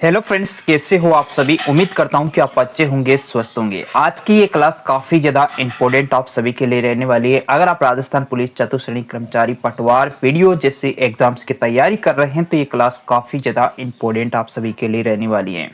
Hello friends, कैसे हो आप सभी। उम्मीद करता हूं कि आप अच्छे होंगे, स्वस्थ होंगे। आज की ये क्लास काफ़ी ज़्यादा इंपॉर्टेंट आप सभी के लिए रहने वाली है। अगर आप राजस्थान पुलिस चतुश्रेणी कर्मचारी पटवार वीडियो जैसे एग्जाम्स की तैयारी कर रहे हैं तो ये क्लास काफ़ी ज़्यादा इंपॉर्टेंट आप सभी के लिए रहने वाली है।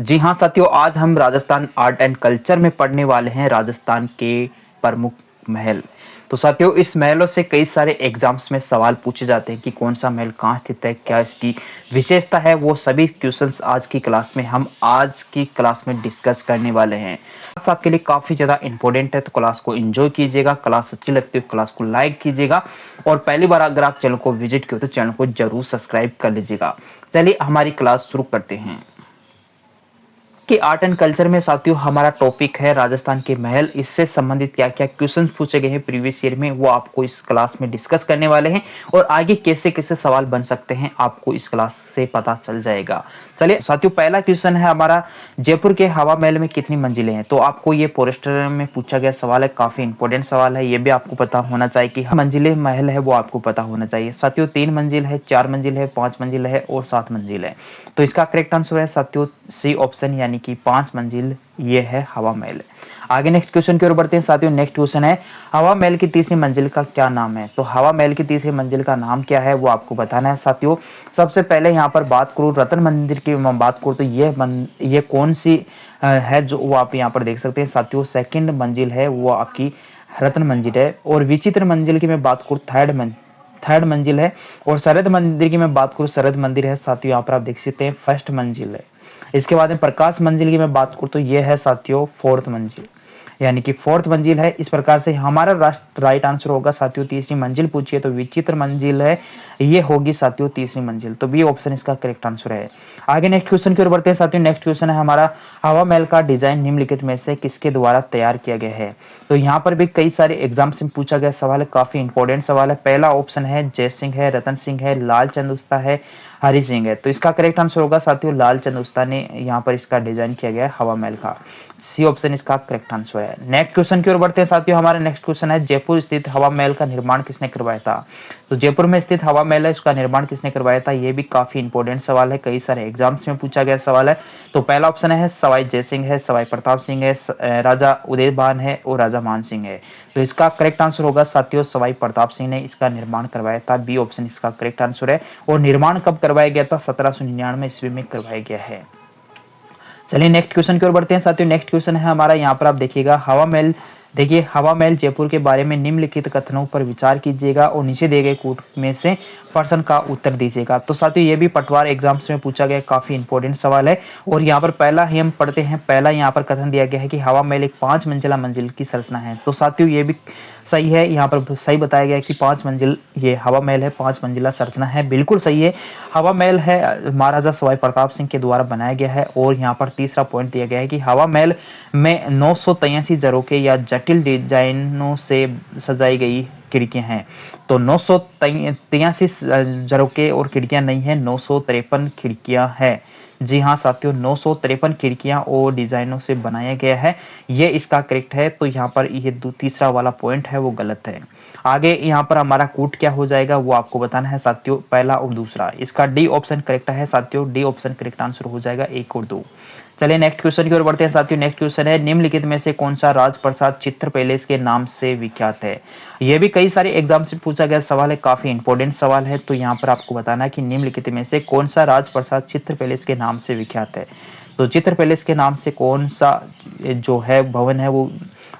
जी हाँ साथियों, आज हम राजस्थान आर्ट एंड कल्चर में पढ़ने वाले हैं राजस्थान के प्रमुख महल। तो साथियों, इस महलों से कई सारे एग्जाम्स में सवाल पूछे जाते हैं कि कौन सा महल कहाँ स्थित है, क्या इसकी विशेषता है। वो सभी क्वेश्चंस आज की क्लास में हम आज की क्लास में डिस्कस करने वाले हैं। क्लास आपके लिए काफ़ी ज़्यादा इंपॉर्टेंट है, तो क्लास को एंजॉय कीजिएगा। क्लास अच्छी लगती है क्लास को लाइक कीजिएगा, और पहली बार अगर आप चैनल को विजिट किए तो चैनल को जरूर सब्सक्राइब कर लीजिएगा। चलिए हमारी क्लास शुरू करते हैं कि आर्ट एंड कल्चर में साथियों हमारा टॉपिक है राजस्थान के महल। इससे संबंधित क्या क्या क्वेश्चंस पूछे गए हैं प्रीवियस ईयर में, वो आपको इस क्लास में डिस्कस करने वाले हैं, और आगे कैसे कैसे सवाल बन सकते हैं आपको इस क्लास से पता चल जाएगा। चलिए साथियों, पहला क्वेश्चन है हमारा, जयपुर के हवा महल में कितनी मंजिलें हैं। तो आपको ये पोस्टर में पूछा गया सवाल है, काफी इंपॉर्टेंट सवाल है। ये भी आपको पता होना चाहिए कि मंजिले महल है वो आपको पता होना चाहिए। साथियों 3 मंजिल है, 4 मंजिल है, 5 मंजिल है और 7 मंजिल है। तो इसका करेक्ट आंसर है साथियों सी ऑप्शन, यानी कि 5 मंजिल ये है हवा महल। आगे नेक्स्ट क्वेश्चन की ओर बढ़ते हैं साथियों। नेक्स्ट क्वेश्चन है, हवा महल की तीसरी मंजिल का क्या नाम है। तो हवा महल की तीसरी मंजिल का नाम क्या है वो आपको बताना है साथियों। सबसे पहले यहाँ पर बात करूँ रतन मंदिर की बात करूँ तो ये कौन सी है जो वो आप यहाँ पर देख सकते हैं साथियों। सेकंड मंजिल है वो आपकी रत्न मंजिल है। और विचित्र मंजिल की मैं बात करूँ थर्ड मंजिल है। और शरद मंदिर की मैं बात करूँ, शरद मंदिर है साथियों, यहाँ पर आप देख सकते हैं फर्स्ट मंजिल है। इसके बाद में प्रकाश मंजिल की मैं बात करूँ तो ये है साथियों फोर्थ मंजिल, यानी कि फोर्थ मंजिल है। इस प्रकार से हमारा राइट आंसर होगा साथियों तीसरी मंजिल पूछिए तो विचित्र मंजिल है, ये होगी साथियों तीसरी मंजिल। तो बी ऑप्शन इसका करेक्ट आंसर है। आगे नेक्स्ट क्वेश्चन की ओर बढ़ते हैं साथियों। नेक्स्ट क्वेश्चन है हमारा, हवा महल का डिजाइन निम्नलिखित में से किसके द्वारा तैयार किया गया है। तो यहाँ पर भी कई सारे एग्जाम्स में पूछा गया सवाल है, काफी इंपॉर्टेंट सवाल है। पहला ऑप्शन है जय सिंह है, रतन सिंह है, लालचंद उस्ता है, हरि सिंह है। तो इसका करेक्ट आंसर होगा साथियों लालचंद उस्ता ने यहाँ पर इसका डिजाइन किया गया है हवा महल का। सी ऑप्शन इसका करेक्ट आंसर है। नेक्स्ट क्वेश्चन की ओर बढ़ते हैं साथियों। हमारा नेक्स्ट क्वेश्चन है, जयपुर स्थित हवा महल का निर्माण किसने करवाया था। तो जयपुर में स्थित हवा महल है, इसका निर्माण किसने करवाया था। ये भी काफी इंपॉर्टेंट सवाल है, कई सारे एग्जाम्स में पूछा गया सवाल है। तो पहला ऑप्शन है सवाई जय सिंह है, सवाई प्रताप सिंह है, राजा उदयभान है और राजा मान सिंह है। तो इसका करेक्ट आंसर होगा साथियों सवाई प्रताप सिंह ने इसका निर्माण करवाया था। बी ऑप्शन इसका करेक्ट आंसर है। और निर्माण कब करवाया गया था, 1799 ईस्वी में करवाया गया है। चलिए नेक्स्ट क्वेश्चन की ओर बढ़ते हैं साथियों। नेक्स्ट क्वेश्चन है हमारा, यहाँ पर आप देखिएगा हवा महल। देखिए हवा महल जयपुर के बारे में निम्नलिखित कथनों पर विचार कीजिएगा और नीचे दिए गए कोट में से प्रश्न का उत्तर दीजिएगा। तो साथियों ये भी पटवार एग्जाम्स में पूछा गया काफी इंपॉर्टेंट सवाल है। और यहाँ पर पहला ही हम पढ़ते हैं। पहला यहाँ पर कथन दिया गया है कि हवा महल एक 5 मंजिला मंजिल की संरचना है। तो साथियों ये भी सही है, यहाँ पर सही बताया गया है कि 5 मंजिल ये हवा महल है, 5 मंजिला संरचना है, बिल्कुल सही है। हवा महल है महाराजा सवाई प्रताप सिंह के द्वारा बनाया गया है। और यहाँ पर तीसरा पॉइंट दिया गया है कि हवा महल में 983 झरोखे या जटिल डिजाइनों से सजाई गई खिड़कियां हैं। तो 983 झरोखे और खिड़कियां नहीं है, 953 खिड़कियां है। जी हाँ साथियों, 953 खिड़कियां और डिजाइनों से बनाया गया है, ये इसका करेक्ट है। तो यहाँ पर ये तीसरा वाला पॉइंट है वो गलत है। आगे यहाँ पर हमारा कूट क्या हो जाएगा वो आपको बताना है साथियों, पहला और दूसरा। इसका डी ऑप्शन करेक्ट है साथियों, डी ऑप्शन करेक्ट आंसर हो जाएगा 1 और 2। चलिए नेक्स्ट क्वेश्चन की ओर बढ़ते हैं साथियों। नेक्स्ट क्वेश्चन है, निम्नलिखित में से कौन सा राजप्रसाद चित्र पैलेस के नाम से विख्यात है। यह भी कई सारे एग्जाम से पूछा गया सवाल है, काफी इंपॉर्टेंट सवाल है। तो यहाँ पर आपको बताना है कि निम्नलिखित में से कौन सा राजप्रसाद चित्र पैलेस के नाम से विख्यात है। तो चित्र पैलेस के नाम से कौन सा जो है भवन है वो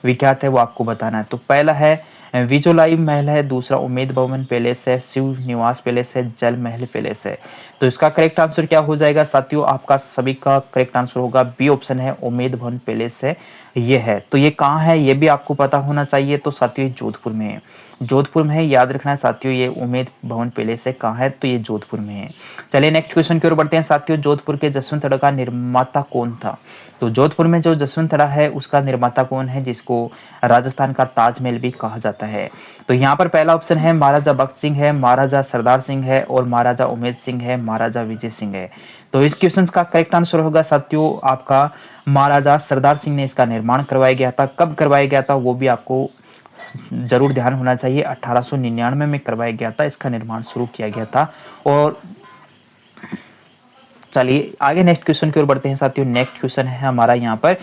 विख्यात है वो आपको बताना है। तो पहला है विजोलाई महल है, दूसरा उम्मेद भवन पैलेस है, शिव निवास पैलेस है, जल महल पैलेस है। तो इसका करेक्ट आंसर क्या हो जाएगा साथियों, आपका सभी का करेक्ट आंसर होगा बी ऑप्शन है, उम्मेद भवन पैलेस है ये है। तो ये कहाँ है ये भी आपको पता होना चाहिए। तो साथियों जोधपुर में है, जोधपुर में है, याद रखना है साथियों। ये उम्मेद भवन पैलेस है, कहाँ है तो ये जोधपुर में है। चलिए नेक्स्ट क्वेश्चन की ओर बढ़ते हैं साथियों। जोधपुर के जसवंत का निर्माता कौन था। तो जोधपुर में जो जसवंत है उसका निर्माता कौन है, जिसको राजस्थान का ताजमहल भी कहा जाता है। तो यहाँ पर पहला ऑप्शन है महाराजा भक्त सिंह है, महाराजा सरदार सिंह है और महाराजा उमेद सिंह है, महाराजा विजय सिंह है। तो इस क्वेश्चन का करेक्ट आंसर होगा साथियों आपका महाराजा सरदार सिंह ने इसका निर्माण करवाया गया था। कब करवाया गया था वो भी आपको जरूर ध्यान होना चाहिए, 1899 में करवाया गया था, इसका निर्माण शुरू किया गया था। और चलिए आगे नेक्स्ट क्वेश्चन की ओर बढ़ते हैं साथियों। नेक्स्ट क्वेश्चन है हमारा यहाँ पर,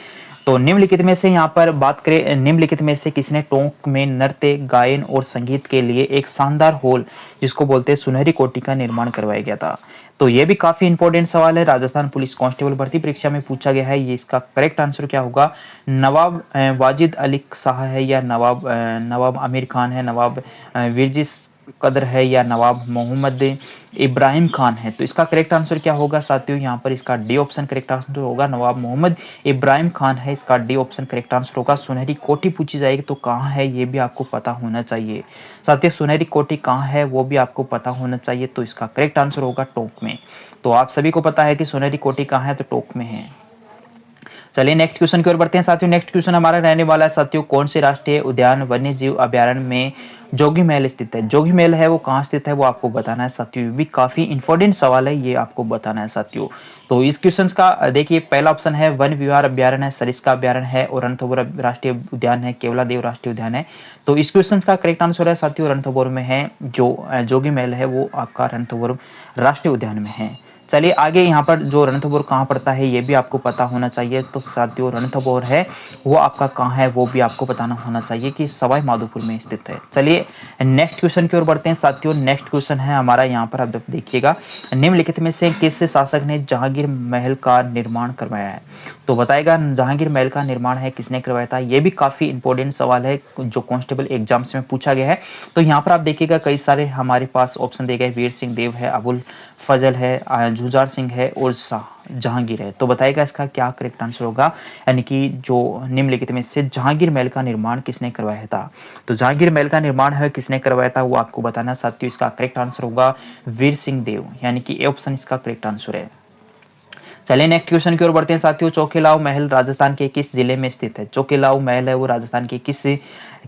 तो निम्नलिखित में से यहाँ पर बात करें, निम्नलिखित में से किसने टोंक में नृत्य, गायन और संगीत के लिए एक शानदार हॉल जिसको बोलते हैं सुनहरी कोठी का निर्माण करवाया गया था? तो ये भी काफी इंपॉर्टेंट सवाल है, राजस्थान पुलिस कांस्टेबल भर्ती परीक्षा में पूछा गया है। ये इसका करेक्ट आंसर क्या होगा? नवाब वाजिद अली शाह है, या नवाब आमिर खान है, नवाब विरजिस कदर है, या नवाब मोहम्मद इब्राहिम खान है? तो इसका करेक्ट आंसर क्या होगा साथियों? यहाँ पर इसका डी ऑप्शन करेक्ट आंसर होगा, नवाब मोहम्मद इब्राहिम खान है, इसका डी ऑप्शन करेक्ट आंसर होगा। सुनहरी कोठी पूछी जाएगी तो कहाँ है ये भी आपको पता होना चाहिए साथियों, सुनहरी कोठी कहाँ है वो भी आपको पता होना चाहिए। तो इसका करेक्ट आंसर होगा टोंक में। तो आप सभी को पता है कि सुनहरी कोठी कहाँ है, तो टोंक में है। चलिए नेक्स्ट क्वेश्चन की ओर बढ़ते हैं साथियों। नेक्स्ट क्वेश्चन हमारा रहने वाला है साथियों, कौन से राष्ट्रीय उद्यान वन्य जीव अभ्यारण्य में जोगी महल स्थित है? जोगी महल है वो कहाँ स्थित है वो आपको बताना है साथियों। ये भी काफी इंपॉर्टेंट सवाल है, ये आपको बताना है साथियों। तो इस क्वेश्चन का देखिए, पहला ऑप्शन है वन विहार अभ्यारण्य है, सरिस्का अभ्यारण्य है और रणथंभौर राष्ट्रीय उद्यान है, केवलादेव राष्ट्रीय उद्यान है। तो इस क्वेश्चन का करेक्ट आंसर है साथियों रणथंभौर में है, जो जोगी महल है वो आपका रणथंभौर राष्ट्रीय उद्यान में है। चलिए आगे, यहाँ पर जो रणथंभौर कहाँ पड़ता है ये भी आपको पता होना चाहिए। तो साथियों रणथंभौर है वो आपका कहाँ है वो भी आपको बताना होना चाहिए कि सवाई माधोपुर में स्थित है। चलिए नेक्स्ट क्वेश्चन की ओर बढ़ते हैं साथियों। नेक्स्ट क्वेश्चन है हमारा यहाँ पर, आप देखिएगा, निम्नलिखित में से किस शासक ने जहांगीर महल का निर्माण करवाया है? तो बताएगा जहांगीर महल का निर्माण है किसने करवाया था? ये भी काफी इंपॉर्टेंट सवाल है जो कांस्टेबल एग्जाम्स में पूछा गया है। तो यहाँ पर आप देखिएगा कई सारे हमारे पास ऑप्शन दिए गए, वीर सिंह देव है, अबुल फजल है, जुजार सिंह है और जहांगीर है। तो बताएगा इसका क्या करेक्ट आंसर होगा, यानी कि जो निम्नलिखित में से जहांगीर महल का निर्माण किसने करवाया था? तो जहांगीर महल का निर्माण है किसने करवाया था वो आपको बताना साथियों। इसका करेक्ट आंसर होगा वीर सिंह देव, यानी कि ए ऑप्शन इसका करेक्ट आंसर है। चलिए नेक्स्ट क्वेश्चन की ओर बढ़ते हैं साथियों। चौकीलाओ महल राजस्थान के किस जिले में स्थित है? चौकीलाओ महल है वो राजस्थान के किस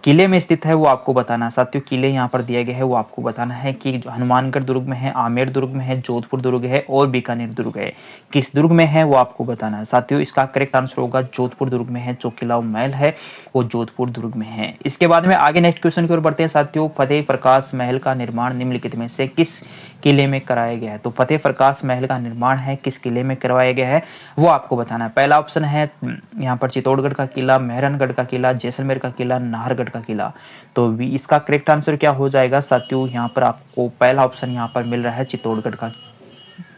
किले में स्थित है वो आपको बताना है साथियों। किले यहाँ पर दिया गया है वो आपको बताना है कि हनुमानगढ़ दुर्ग में है, आमेर दुर्ग में है, जोधपुर दुर्ग है और बीकानेर दुर्ग है। किस दुर्ग में है वो आपको बताना है साथियों। इसका करेक्ट आंसर होगा जोधपुर दुर्ग में है, चौकीलाओ महल है वो जोधपुर दुर्ग में है। इसके बाद में आगे नेक्स्ट क्वेश्चन की ओर बढ़ते हैं साथियों। फतेह प्रकाश महल का निर्माण निम्नलिखित में से किस किले में कराया गया है? तो फतेह प्रकाश महल का निर्माण है किस किले में करवाया गया है वो आपको बताना है। पहला ऑप्शन है यहाँ पर चित्तौड़गढ़ का किला, मेहरानगढ़ का किला, जैसलमेर का किला, नाहरगढ़ का किला। तो इसका करेक्ट आंसर क्या हो जाएगा साथियों? यहाँ पर आपको पहला ऑप्शन यहाँ पर मिल रहा है चित्तौड़गढ़ का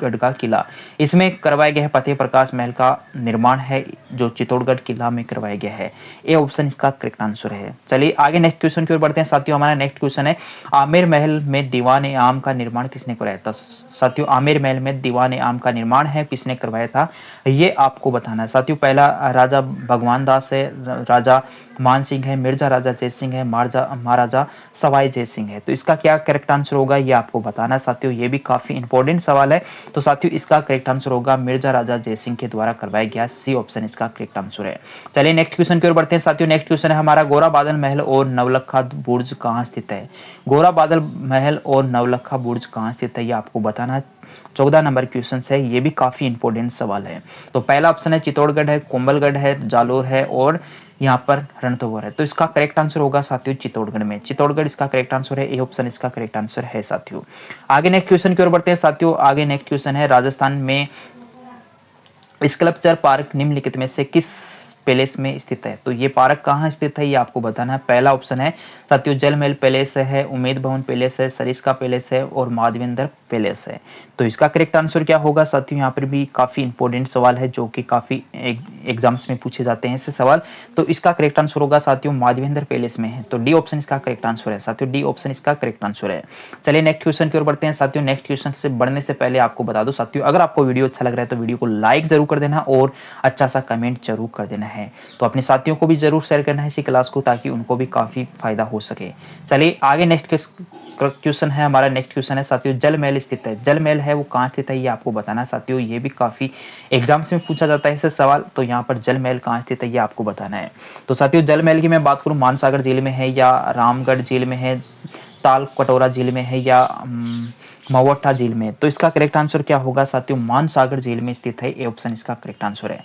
गढ़ का किला। इसमें करवाया गया है फतेह प्रकाश महल का निर्माण है जो चित्तौड़गढ़ किला में करवाया गया है। ए ऑप्शन इसका करेक्ट आंसर है। चलिए आगे नेक्स्ट क्वेश्चन की ओर बढ़ते हैं साथियों। हमारा नेक्स्ट क्वेश्चन है आमेर महल में दीवान ए आम का निर्माण किसने करवाया था? साथियों आमेर महल में दीवान ए आम का निर्माण है किसने करवाया था ये आपको बताना है साथियों। पहला राजा भगवान दास है, राजा मान सिंह है, मिर्जा राजा जय सिंह है, महाराजा सवाई जय सिंह है। तो इसका क्या करेक्ट आंसर होगा ये आपको बताना है साथियों। ये भी काफी इंपॉर्टेंट सवाल है। तो साथियों इसका करेक्ट आंसर होगा मिर्जा राजा जय सिंह के द्वारा करवाया गया, सी ऑप्शन इसका करेक्ट आंसर है। चलिए नेक्स्ट क्वेश्चन की ओर बढ़ते हैं साथियों। नेक्स्ट क्वेश्चन है हमारा गोरा बादल महल और नवलखा बुर्ज कहाँ स्थित है? गोरा बादल महल और नवलखा बुर्ज कहाँ स्थित है ये आपको बताना है। 14 नंबर क्वेश्चन है, ये भी काफी इंपॉर्टेंट सवाल है। तो पहला ऑप्शन है चित्तौड़गढ़ है, कुंभलगढ़ है, जालोर है और यहाँ पर रणथंभौर है। तो इसका करेक्ट आंसर होगा साथियों चित्तौड़गढ़ में, चित्तौड़गढ़ इसका करेक्ट आंसर है। ए ऑप्शन इसका करेक्ट आंसर है साथियों। आगे नेक्स्ट क्वेश्चन की ओर बढ़ते हैं साथियों। आगे नेक्स्ट क्वेश्चन है राजस्थान में स्कल्पचर पार्क निम्नलिखित में से किस पैलेस में स्थित है? तो ये पार्क कहाँ स्थित है ये आपको बताना है। पहला ऑप्शन है साथियों जलमहल पैलेस है, उम्मेद भवन पैलेस है, सरिस्का पैलेस है और माधवेंद्र पैलेस है। तो इसका करेक्ट आंसर क्या होगा साथियों? यहाँ पर भी काफी इंपॉर्टेंट सवाल है जो कि काफी एग्जाम्स में पूछे जाते हैं ऐसे सवाल। तो इसका करेक्ट आंसर होगा साथियों माधवेंद्र पैलेस में है। तो डी ऑप्शन इसका करेक्ट आंसर है साथियों, डी ऑप्शन इसका करेक्ट आंसर है। चलिए नेक्स्ट क्वेश्चन की ओर बढ़ते हैं साथियों। नेक्स्ट क्वेश्चन से बढ़ने से पहले आपको बता दो साथियों, अगर आपको वीडियो अच्छा लग रहा है तो वीडियो को लाइक जरूर कर देना और अच्छा सा कमेंट जरूर कर देना है। तो अपने साथियों को भी जरूर शेयर करना है इसी क्लास को, ताकि उनको भी काफी फायदा हो सके। चलिए आगे नेक्स्ट क्वेश्चन है हमारा। नेक्स्ट क्वेश्चन है साथियों जल महल स्थित है, जल महल है वो कहाँ स्थित है ये आपको बताना है साथियों। ये भी काफी एग्जाम्स में पूछा जाता है ऐसे सवाल। तो यहाँ पर जल महल कहाँ स्थित है ये आपको बताना है। तो साथियों जल महल की मैं बात करूँ, मानसागर झील में है या रामगढ़ झील में है, ताल कटोरा झील में है या मवट्ठा झील में? तो इसका करेक्ट आंसर क्या होगा साथियों? मानसागर झील में स्थित है, ए ऑप्शन इसका करेक्ट आंसर है।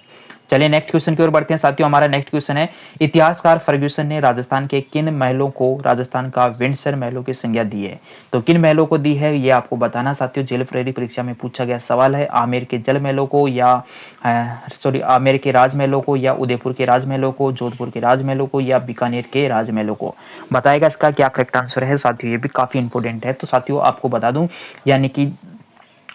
चलिए नेक्स्ट क्वेश्चन की ओर बढ़ते हैं साथियों। हमारा नेक्स्ट क्वेश्चन है, इतिहासकार फर्ग्यूसन ने राजस्थान के किन महलों को राजस्थान का विंडसर महलों की संज्ञा दी है? तो किन महलों को दी है ये आपको बताना साथियों। जेल प्रेरी परीक्षा में पूछा गया सवाल है। आमेर के जल महलों को या आमेर के राजमहलों को या उदयपुर के राजमहलों को, जोधपुर के राजमहलों को या बीकानेर के राजमहलों को। बताएगा इसका क्या करेक्ट आंसर है साथियों। ये भी काफी इंपॉर्टेंट है। तो साथियों आपको बता दूं, यानी कि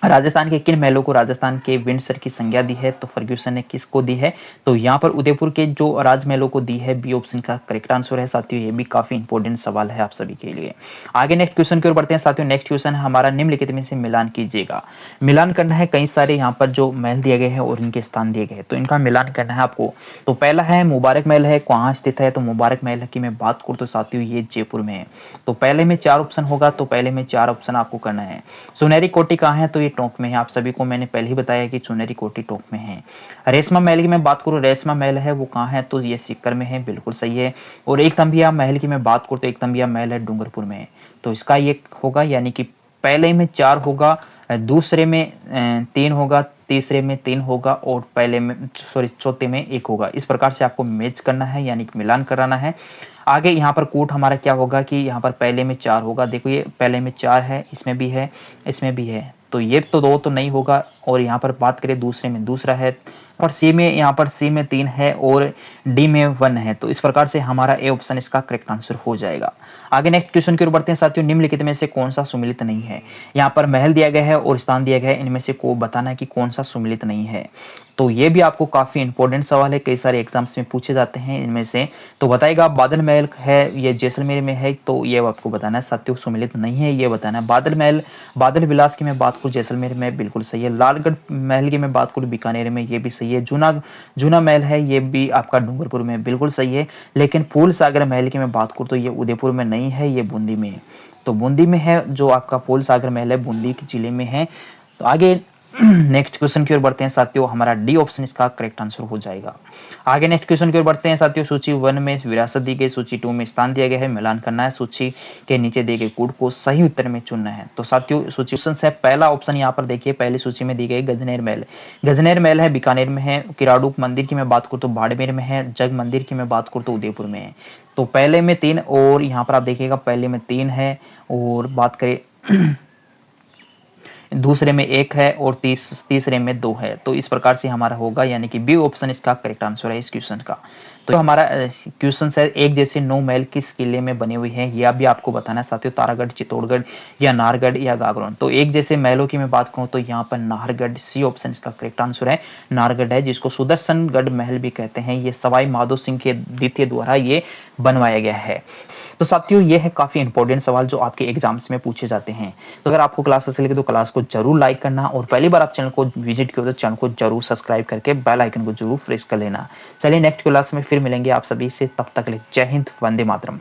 राजस्थान के किन महलों को राजस्थान के विंडसर की संज्ञा दी है? तो फर्ग्यूसन ने किसको दी है? तो यहाँ पर उदयपुर के जो राजमहलों को दी है। बी ऑप्शन का करेक्ट आंसर है साथियों। ये भी काफी इंपॉर्टेंट सवाल है आप सभी के लिए। आगे नेक्स्ट क्वेश्चन की ओर बढ़ते हैं साथियों। नेक्स्ट क्वेश्चन हमारा, निम्नलिखित में से मिलान कीजिएगा। मिलान करना है, कई सारे यहाँ पर जो महल दिए गए हैं और इनके स्थान दिए गए हैं, तो इनका मिलान करना है आपको। तो पहला है मुबारक महल है, कहाँ स्थित है? तो मुबारक महल की मैं बात करूँ तो साथियों ये जयपुर में है। तो पहले में 4 ऑप्शन होगा, तो पहले में 4 ऑप्शन आपको करना है। सुनहरी कोठी कहाँ है? तो ये टोंक में है। आप सभी को मैंने पहले ही बताया कि सुनहरी कोठी टोंक में है। रेशमा महल की मैं बात करूं, रेशमा महल है वो कहाँ है? तो ये सीकर में है, बिल्कुल सही है। और एक तंबिया महल की मैं बात करूं तो एक तंबिया महल है डूंगरपुर में है। तो इसका ये होगा, यानी कि पहले में 4 होगा, दूसरे में 3 होगा, तीसरे में 3 होगा और पहले में चौथे में 1 होगा। इस प्रकार से आपको मैच करना है, यानी कि मिलान कराना है। आगे यहाँ पर कूट हमारा क्या होगा कि यहाँ पर पहले में 4 होगा। देखो ये पहले में 4 है, इसमें भी है, इसमें भी है, तो ये तो 2 तो नहीं होगा। और यहाँ पर बात करें दूसरे में दूसरा है, और सी में, यहाँ पर सी में 3 है और डी में 1 है। तो इस प्रकार से हमारा ए ऑप्शन इसका करेक्ट आंसर हो जाएगा। आगे नेक्स्ट क्वेश्चन की ओर बढ़ते हैं साथियों। निम्नलिखित में से कौन सा सुमिलित नहीं है? यहाँ पर महल दिया गया है और स्थान दिया गया है, इनमें से को बताना है कि कौन सा सुमिलित नहीं है। तो ये भी आपको काफी इंपॉर्टेंट सवाल है, कई सारे एग्जाम्स में पूछे जाते हैं इनमें से। तो बताएगा बादल महल है, ये जैसलमेर में है, तो ये आपको बताना है साथियों। सुमिलित नहीं है ये बताना है। बादल महल, बादल विलास की मैं बात करूँ जैसलमेर में, बिल्कुल सही है। लालगढ़ महल की मैं बात करूँ बीकानेर में, ये भी सही है। जूना महल है, ये भी आपका डूंगरपुर में, बिल्कुल सही है। लेकिन फूल सागर महल की मैं बात करूँ तो ये उदयपुर में नहीं है, ये बूंदी में है। तो बूंदी में है जो आपका फूल सागर महल है, बूंदी जिले में है। तो आगे नेक्स्ट क्वेश्चन की ओर बढ़ते हैं साथियों। हमारा डी ऑप्शन इसका करेक्ट आंसर हो जाएगा। आगे नेक्स्ट क्वेश्चन की ओर बढ़ते हैं साथियों। सूची 1 में विरासत दी गई, सूची 2 में स्थान दिया गया है, मिलान करना है। सूची के नीचे दिए गए कूट को सही उत्तर में चुनना है। तो साथियों सूची ऑप्शन है, पहला ऑप्शन यहाँ पर देखिए, पहली सूची में दी गई गजनेर महल। गजनेर महल है बीकानेर में है। किराड़ू मंदिर की मैं बात करूँ तो बाड़मेर में है। जग मंदिर की मैं बात करूँ तो उदयपुर में है। तो पहले में 3 और यहाँ पर आप देखिएगा पहले में 3 है, और बात करें दूसरे में 1 है और तीसरे में 2 है। तो इस प्रकार से हमारा होगा, यानी कि बी ऑप्शन इसका करेक्ट आंसर है इस क्वेश्चन का। तो हमारा क्वेश्चन है, एक जैसे 9 महल किस किले में बने हुए हैं? यह भी आपको बताना है साथियों। तारागढ़, चित्तौड़गढ़ या नाहरगढ़ या गागरोन। तो एक जैसे महलों की मैं बात कहूँ तो यहाँ पर नाहरगढ़, सी ऑप्शन इसका करेक्ट आंसर है। नाहरगढ़ है, जिसको सुदर्शनगढ़ महल भी कहते हैं। ये सवाई माधो सिंह के द्वितीय द्वारा ये बनवाया गया है। तो साथियों ये है काफी इंपॉर्टेंट सवाल जो आपके एग्जाम्स में पूछे जाते हैं। तो अगर आपको क्लास अच्छी लगे तो क्लास को जरूर लाइक करना, और पहली बार आप चैनल को विजिट किया तो चैनल को जरूर सब्सक्राइब करके बेल आइकन को जरूर प्रेस कर लेना। चलिए नेक्स्ट क्लास में फिर मिलेंगे आप सभी से, तब तक के लिए जय हिंद, वंदे मातरम।